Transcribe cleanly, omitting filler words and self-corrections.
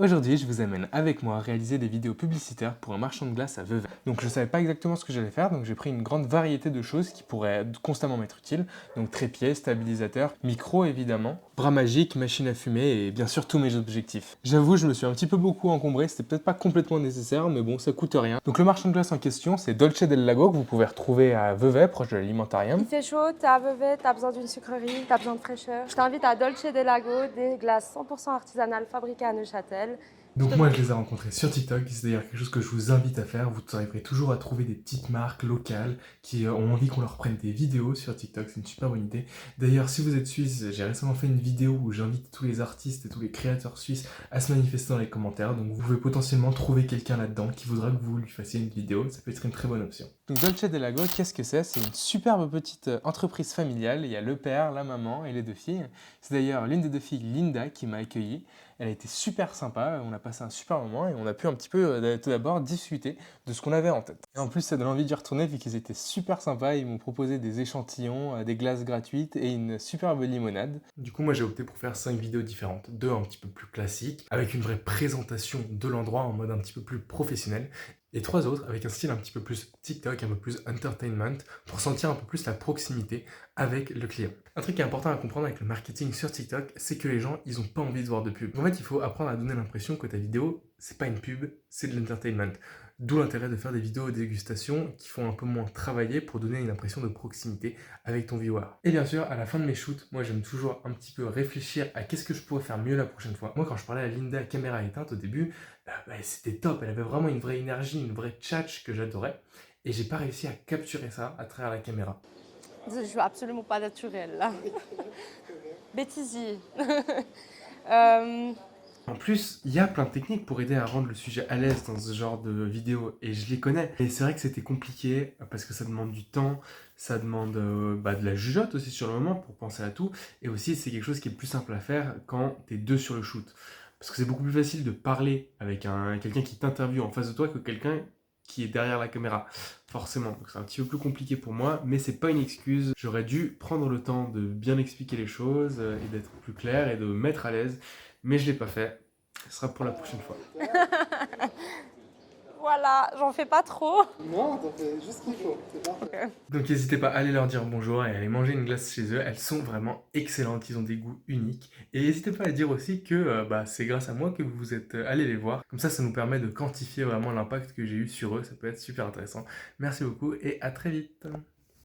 Aujourd'hui, je vous amène avec moi à réaliser des vidéos publicitaires pour un marchand de glace à Vevey. Donc je ne savais pas exactement ce que j'allais faire, donc j'ai pris une grande variété de choses qui pourraient constamment m'être utiles. Donc trépied, stabilisateur, micro évidemment, bras magique, machine à fumer et bien sûr tous mes objectifs. J'avoue, je me suis un petit peu beaucoup encombré, c'était peut-être pas complètement nécessaire, mais bon, ça coûte rien. Donc le marchand de glace en question, c'est Dolce del Lago que vous pouvez retrouver à Vevey, proche de l'alimentarium. Il fait chaud, t'es à Vevey, t'as besoin d'une sucrerie, t'as besoin de fraîcheur. Je t'invite à Dolce del Lago, des glaces 100% artisanales fabriquées à Neuchâtel. Donc moi je les ai rencontrés sur TikTok, c'est d'ailleurs quelque chose que je vous invite à faire, vous arriverez toujours à trouver des petites marques locales qui ont envie qu'on leur prenne des vidéos sur TikTok, c'est une super bonne idée. D'ailleurs si vous êtes suisse, j'ai récemment fait une vidéo où j'invite tous les artistes et tous les créateurs suisses à se manifester dans les commentaires, donc vous pouvez potentiellement trouver quelqu'un là-dedans qui voudra que vous lui fassiez une vidéo, ça peut être une très bonne option. Donc Dolce del Lago, qu'est-ce que c'est? C'est une superbe petite entreprise familiale, il y a le père, la maman et les deux filles. C'est d'ailleurs l'une des deux filles, Linda, qui m'a accueilli. Elle a été super sympa, on a passé un super moment et on a pu un petit peu tout d'abord discuter de ce qu'on avait en tête. Et en plus ça donne envie d'y retourner vu qu'ils étaient super sympas, ils m'ont proposé des échantillons, des glaces gratuites et une superbe limonade. Du coup moi j'ai opté pour faire 5 vidéos différentes, 2 un petit peu plus classiques, avec une vraie présentation de l'endroit en mode un petit peu plus professionnel, et 3 autres avec un style un petit peu plus TikTok, un peu plus entertainment, pour sentir un peu plus la proximité avec le client. Un truc qui est important à comprendre avec le marketing sur TikTok, c'est que les gens, ils ont pas envie de voir de pub. En fait, il faut apprendre à donner l'impression que ta vidéo, c'est pas une pub, c'est de l'entertainment. D'où l'intérêt de faire des vidéos de dégustation qui font un peu moins travailler pour donner une impression de proximité avec ton viewer. Et bien sûr, à la fin de mes shoots, moi j'aime toujours un petit peu réfléchir à qu'est-ce que je pourrais faire mieux la prochaine fois. Moi, quand je parlais à Linda caméra éteinte au début, c'était top, elle avait vraiment une vraie énergie, une vraie tchatch que j'adorais. Et j'ai pas réussi à capturer ça à travers la caméra. Je suis absolument pas naturelle là. Bêtisier. En plus, il y a plein de techniques pour aider à rendre le sujet à l'aise dans ce genre de vidéo, et je les connais. Et c'est vrai que c'était compliqué, parce que ça demande du temps, ça demande de la jugeote aussi sur le moment pour penser à tout, et aussi c'est quelque chose qui est plus simple à faire quand t'es deux sur le shoot. Parce que c'est beaucoup plus facile de parler avec quelqu'un qui t'interviewe en face de toi que quelqu'un qui est derrière la caméra, forcément. Donc c'est un petit peu plus compliqué pour moi, mais c'est pas une excuse. J'aurais dû prendre le temps de bien expliquer les choses et d'être plus clair et de me mettre à l'aise, mais je l'ai pas fait. Ce sera pour la prochaine fois. Voilà, j'en fais pas trop. Non, t'as fait juste ce qu'il faut, c'est parfait. Okay. Donc n'hésitez pas à aller leur dire bonjour et à aller manger une glace chez eux. Elles sont vraiment excellentes, ils ont des goûts uniques. Et n'hésitez pas à dire aussi que c'est grâce à moi que vous êtes allés les voir. Comme ça nous permet de quantifier vraiment l'impact que j'ai eu sur eux. Ça peut être super intéressant. Merci beaucoup et à très vite.